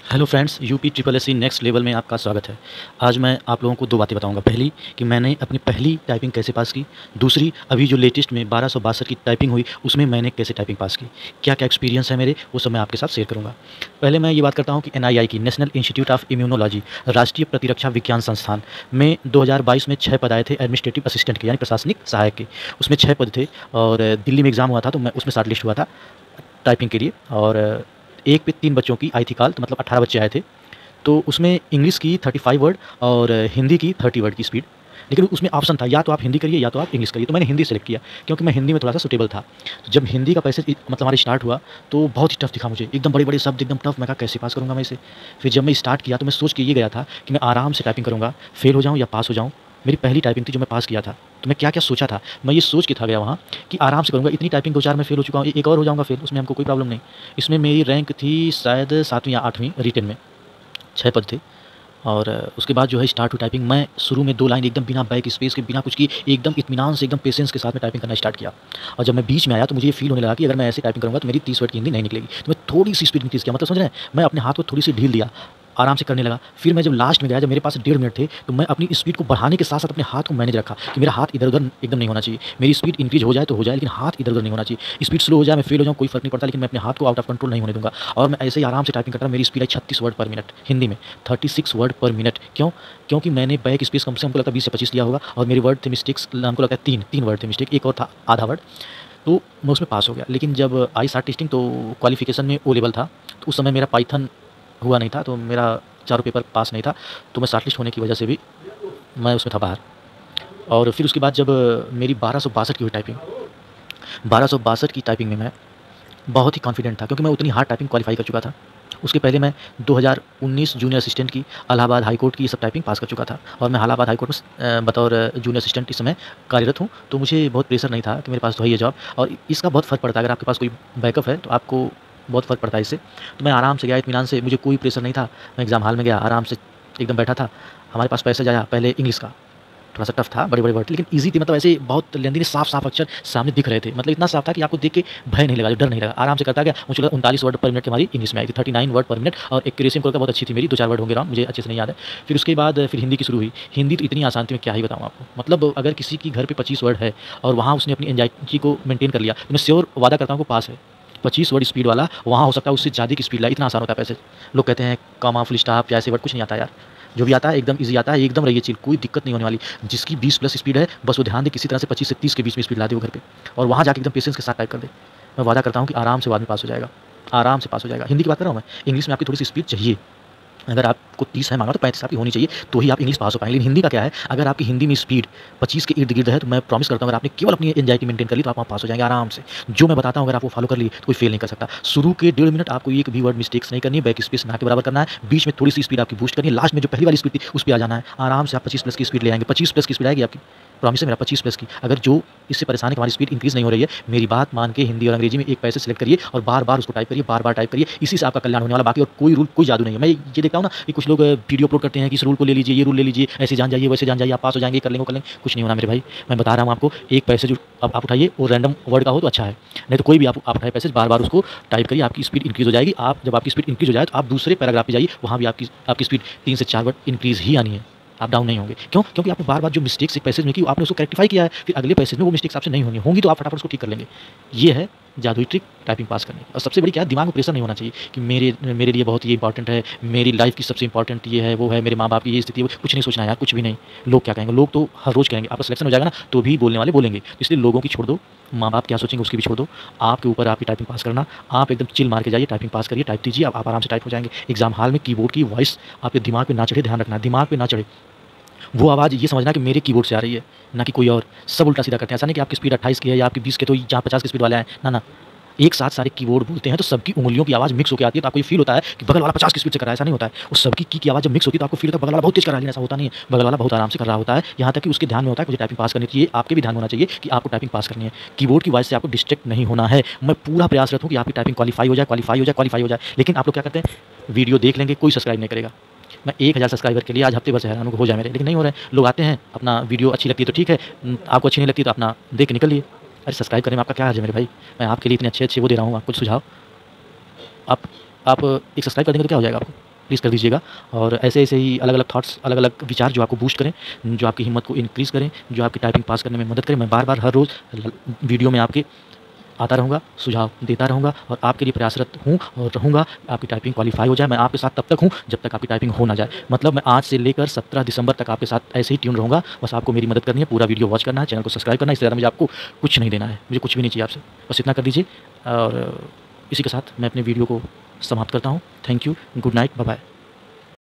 Hello friends, UP triple S C next level में आपका स्वागत है। आज मैं आप लोगों को दो बातें बताऊंगा। पहली कि मैंने अपनी पहली टाइपिंग कैसे पास की। दूसरी, अभी जो लेटेस्ट में 1262 की टाइपिंग हुई उसमें मैंने कैसे टाइपिंग पास की। क्या क्या एक्सपीरियंस है मेरे, वो सब मैं आपके साथ शेयर करूंगा। पहले मैं ये बात करता हूँ कि एनआईआई की नेशनल इंस्टीट्यूट ऑफ इम्यूनोलॉजी राष्ट्रीय प्रतिरक्षा विज्ञान संस्थान में 2022 में 6 पद आए थे एडमिनिस्ट्रेटिव असिस्टेंट के, यानी प्रशासनिक सहायक के। उसमें 6 पद थे और दिल्ली में एग्ज़ाम हुआ था तो मैं उसमें शॉर्ट लिस्ट हुआ था टाइपिंग के लिए। और एक पे 3 बच्चों की आई थी कॉल, तो मतलब 18 बच्चे आए थे। तो उसमें इंग्लिश की 35 वर्ड और हिंदी की 30 वर्ड की स्पीड। लेकिन उसमें ऑप्शन था या तो आप हिंदी करिए या तो आप इंग्लिश करिए, तो मैंने हिंदी सेलेक्ट किया क्योंकि मैं हिंदी में थोड़ा सा सूटेबल था। तो जब हिंदी का पैसेज मतलब हमारी स्टार्ट हुआ तो बहुत ही टफ दिखा मुझे, एकदम बड़े बड़े शब्द, एकदम टफ। मैं कहा कैसे पास करूँगा मैं इसे। फिर जब मैं स्टार्ट किया तो मैं सोच के ये गया था कि मैं आराम से टाइपिंग करूँगा, फेल हो जाऊँ या पास हो जाऊँ। मेरी पहली टाइपिंग थी जो मैं पास किया था, तो मैं क्या क्या सोचा था, मैं ये सोच के था गया वहाँ कि आराम से करूँगा। इतनी टाइपिंग 2-4 में फेल हो चुका हूँ, एक और हो जाऊँगा फेल, उसमें हमको कोई प्रॉब्लम नहीं। इसमें मेरी रैंक थी शायद 7वीं या 8वीं रिटेन में, 6 पद थे। और उसके बाद जो है स्टार्ट हुई टाइपिंग। मैं शुरू में 2 लाइन एकदम बिना बैक स्पेस के, बिना कुछ किए, एकदम इत्मीनान से, एकदम पेशेंस के साथ में टाइपिंग करना स्टार्ट किया। और जब मैं बीच में आया तो मुझे ये फील होने लगा कि अगर मैं ऐसे टाइपिंग करूँगा तो मेरी 30 वर्ड की हिंदी नहीं निकलेगी। तो मैं थोड़ी सी स्पीड इंक्रीज़ किया, मतलब समझ रहे हैं, मैं अपने हाथ को थोड़ी सी ढील दिया, आराम से करने लगा। फिर मैं जब लास्ट में गया, जब मेरे पास 1.5 मिनट थे, तो मैं अपनी स्पीड को बढ़ाने के साथ-साथ अपने हाथ को मैनेज रखा कि मेरा हाथ इधर-उधर एकदम नहीं होना चाहिए। मेरी स्पीड इंक्रीज़ हो जाए तो हो जाए, लेकिन हाथ इधर-उधर नहीं होना चाहिए। स्पीड स्लो हो जाए, मैं फेल हो जाऊँ, कोई फ़र्क नहीं पड़ता, लेकिन मैं अपने हाथ को आउट ऑफ कंट्रोल नहीं होने दूँगा। और मैं ऐसे ही आराम से टाइपिंग करता रहा। मेरी स्पीड आई 36 वर्ड पर मिनट हिंदी में, 36 वर्ड पर मिनट। क्यों? क्योंकि मैंने बैक स्पेस कम से हमको लगता है 20 से 25 लिया होगा और मेरे वर्ड थे मिस्टेक्स, हमको लगता है 3 वर्ड थे मिस्टेक, एक और था आधा वर्ड। तो मैं उसमें पास हो गया। लेकिन जब आई शॉर्ट टेस्टिंग तो क्वालिफ़िकेशन में ओ लेवल था, तो उस समय मेरा पाइथन हुआ नहीं था, तो मेरा चारों पेपर पास नहीं था। तो मैं शॉर्ट लिस्ट होने की वजह से भी मैं उसमें था बाहर। और फिर उसके बाद जब मेरी 1262 की हुई टाइपिंग, 1262 की टाइपिंग में मैं बहुत ही कॉन्फिडेंट था क्योंकि मैं उतनी हार्ड टाइपिंग क्वालीफाई कर चुका था। उसके पहले मैं 2019 जूनियर असिस्टेंट की इलाहाबाद हाई कोर्ट की ये सब टाइपिंग पास कर चुका था और मैं इलाहाबाद हाई कोर्ट में बतौर जूनियर असिस्टेंट इस समय कार्यरत हूँ। तो मुझे बहुत प्रेशर नहीं था कि मेरे पास तो है ये जॉब, और इसका बहुत फ़र्क पड़ता है। अगर आपके पास कोई बैकअप है तो आपको बहुत फ़र्क पड़ता है इससे। तो मैं आराम से गया इत्मीनान से, मुझे कोई प्रेशर नहीं था। मैं एग्ज़ाम हॉल में गया, आराम से एकदम बैठा था। हमारे पास पैसेज आया पहले इंग्लिश का, थोड़ा सा टफ था, बड़े-बड़े वर्ड लेकिन ईज़ी थी, मतलब ऐसे बहुत लेंदी नहीं, साफ-साफ अक्षर सामने दिख रहे थे। मतलब इतना साफ था कि आपको देख के भय नहीं लगा, डर नहीं लगा। आराम से करता गया। मुझे लगा 39 वर्ड पर मिनट की हमारी इंग्लिश में आई थी, 39 वर्ड पर मिनट, और एक्यूरेसी हमको लगता है बहुत अच्छी थी मेरी। 2-4 वर्ड होंगे रॉन्ग, मुझे अच्छे से नहीं याद है। फिर उसके बाद फिर हिंदी की शुरू हुई। हिंदी तो इतनी आसान थी, मैं क्या ही बताऊँ आपको। मतलब अगर किसी की घर पे 25 वर्ड है और वहाँ उसने अपनी एंग्जायटी को मेंटेन कर लिया, तो मैं श्योर वादा करता हूँ वो पास है। 25 वर्ड स्पीड वाला वहाँ हो सकता है उससे ज़्यादा की स्पीड लाए, इतना आसान होता है पैसेज। लोग कहते हैं कॉमा, फुल स्टॉप या ऐसे वर्ड, कुछ नहीं आता यार। जो भी आता है एकदम ईज़ी आता है, एकदम रहिए चिल, कोई दिक्कत नहीं होने वाली। जिसकी 20 प्लस स्पीड है बस वो ध्यान दे किसी तरह से 25 से 30 के बीच में स्पीड ला दे वो घर पे, और वहाँ जाके एकदम पेशेंस के साथ टाइप कर दे। मैं वादा करता हूँ कि आराम से वो आदमी पास हो जाएगा, आराम से पास हो जाएगा। हिंदी की बात कर रहा हूँ मैं, इंग्लिश में आपकी थोड़ी सी स्पीड चाहिए। अगर आपको 30 है मांगा तो 35 आपकी होनी चाहिए, तो ही आप इंग्लिश पास हो पाएंगे। लेकिन हिंदी का क्या है, अगर आपकी हिंदी में स्पीड 25 के इर्द गिर्द है तो मैं प्रॉमिस करता हूँ अगर आपने केवल अपनी एंग्जायटी मेंटेन कर ली तो आप वहाँ पास हो जाएंगे आराम से। जो मैं बताता हूँ अगर आप वो फॉलो कर लिए तो कोई फेल नहीं कर सकता। शुरू के 1.5 मिनट आपको एक भी वर्ड मिस्टेक्स नहीं करनी है, बैक स्पेस ना के बराबर करना है, बीच में थोड़ी सी स्पीड आपकी बूस्ट करनी है, लास्ट में जो पहली वाली स्पीड थी उस पर आ जाना है। आराम से आप 25 प्लस की स्पीड ले आएंगे, 25 प्लस की स्पीड आएगी आपकी, प्रॉमिस है मेरा, 25 प्लस की। अगर जो इससे परेशान है कि हमारी स्पीड इंक्रीज़ नहीं हो रही है, मेरी बात मान के हिंदी और अंग्रेजी में एक पैसे सेलेक्ट करिए और बार-बार उसको टाइप करिए, बार-बार टाइप करिए। इसी से आपका कल्याण होने वाला, बाकी और कोई रूल, कोई जादू नहीं है। मैं ये देखता हूँ ना कि कुछ लोग वीडियो अपलोड करते हैं कि इस रूल को ले लीजिए, ये रूल ले लीजिए, ऐसे जान जाइए, वैसे जान जाइए, आप पास हो जाएंगे, कर लेंगे, वो कर लेंगे। कुछ नहीं होना मेरे भाई, मैं बता रहा हूँ आपको। एक पैसेज आप उठाइए, वो रैंडम वर्ड का हो तो अच्छा है, नहीं तो कोई भी आप उठाए पैसेज, बार-बार उसको टाइप करिए, आपकी स्पीड इंक्रीज़ हो जाएगी। आप जब आपकी स्पीड इंक्रीज़ हो जाए तो आप दूसरे पैराग्राफ पे जाइए, वहाँ भी आपकी स्पीड 3 से 4 वर्ड इंक्रीज़ ही आनी है, आप डाउन नहीं होंगे। क्यों? क्योंकि आपने बार-बार जो मिस्टेक्स एक पैसेज में की आपने उसको रेक्टिफाई किया है, फिर अगले पैसेज में वो मिस्टेक्स आपसे नहीं होंगी, होंगी तो आप फटाफट उसको ठीक कर लेंगे। ये है जादुई ट्रिक टाइपिंग पास करने की। और सबसे बड़ी क्या है, दिमाग में प्रेशर नहीं होना चाहिए कि मेरे लिए बहुत ये इंपॉर्टेंट है, मेरी लाइफ की सबसे इंपॉर्टेंट ये है, वो है, मेरे माँ-बाप की ये स्थिति है, कुछ नहीं सोचना है यार, कुछ भी नहीं। लोग क्या कहेंगे, लोग तो हर रोज़ कहेंगे, आपका सिलेक्शन हो जाएगा ना तो भी बोलने वाले बोलेंगे। तो इसलिए लोगों की छोड़ दो, माँ-बाप क्या सोचेंगे उसकी भी छोड़ दो, आपके ऊपर आपकी टाइपिंग पास करना। आप एकदम चिल मार के जाइए, टाइपिंग पास करिए, टाइप कीजिए, आप आराम से टाइप हो जाएंगे। एग्जाम हॉल में कीबोर्ड की वॉइस आपके दिमाग पे ना चढ़े, ध्यान रखना, दिमाग पे ना चढ़े। वो आवाज़ ये समझना कि मेरे कीबोर्ड से आ रही है, ना कि कोई और। सब उल्टा-सीधा करते हैं। ऐसा नहीं कि आपकी स्पीड 28 की है या आपकी 20 की, तो जहाँ 50 की स्पीड वाले आए, ना, ना। एक साथ सारे कीबोर्ड बोलते हैं तो सबकी उँगलियों की आवाज़ मिक्स होके आती है, तो आपको ये फ़ील होता है कि बगल वाला 50 की स्पीड से कर रहा है, ऐसा नहीं होता है। वो सबकी की आवाज़ जब मिक्स होती है तो आपको फ़ील होता है बगल वाला बहुत तेज़ कर रहा है, लेकिन ऐसा होता नहीं है। बगल वाला बहुत आराम से कर रहा होता है, यहाँ तक कि उसके ध्यान में होता है कि मुझे टाइपिंग पास करनी चाहिए। आपके भी ध्यान में होना चाहिए कि आपको टाइपिंग पास करनी है। कीबोर्ड की वॉइस से आपको डिस्ट्रैक्ट नहीं होना है। मैं पूरा प्रयासरत हूँ कि आपकी टाइपिंग क्वालीफाई हो जाए, क्वालीफाई हो जाए, क्वालीफाई हो जाए। लेकिन आप लोग क्या करते हैं, वीडियो देख लेंगे, कोई सब्सक्राइब नहीं करेगा। मैं 1000 सब्सक्राइबर के लिए आज हफ्ते भर से हैरान हूँ, हो जाए मेरे, लेकिन नहीं हो रहे हैं। लोग आते हैं, अपना वीडियो अच्छी लगती है तो ठीक है, आपको अच्छी नहीं लगती तो अपना देख के निकल लिए। अरे सब्सक्राइब करने में आपका क्या हर्ज है मेरे भाई, मैं आपके लिए इतने अच्छे-अच्छे वो दे रहा हूँ, आपको सुझाव। आप एक सब्सक्राइब कर देंगे तो क्या हो जाएगा आपको? प्लीज़ कर दीजिएगा। और ऐसे ऐसे ही अलग अलग थॉट्स, अलग अलग विचार जो आपको बूस्ट करें, जो आपकी हिम्मत को इंक्रीज़ करें, जो आपकी टाइपिंग पास करने में मदद करें, मैं बार बार हर रोज़ वीडियो में आपके आता रहूँगा, सुझाव देता रहूँगा और आपके लिए प्रयासरत हूँ और रहूँगा। आपकी टाइपिंग क्वालीफाई हो जाए, मैं आपके साथ तब तक हूँ जब तक आपकी टाइपिंग हो ना जाए। मतलब मैं आज से लेकर 17 दिसंबर तक आपके साथ ऐसे ही ट्यून रहूँगा। बस आपको मेरी मदद करनी है, पूरा वीडियो वॉच करना है, चैनल को सब्सक्राइब करना है। इससे ज़्यादा मुझे आपको कुछ नहीं देना है, मुझे कुछ भी नहीं चाहिए आपसे, बस इतना कर दीजिए। और इसी के साथ मैं अपने वीडियो को समाप्त करता हूँ। Thank you, good night, bye bye.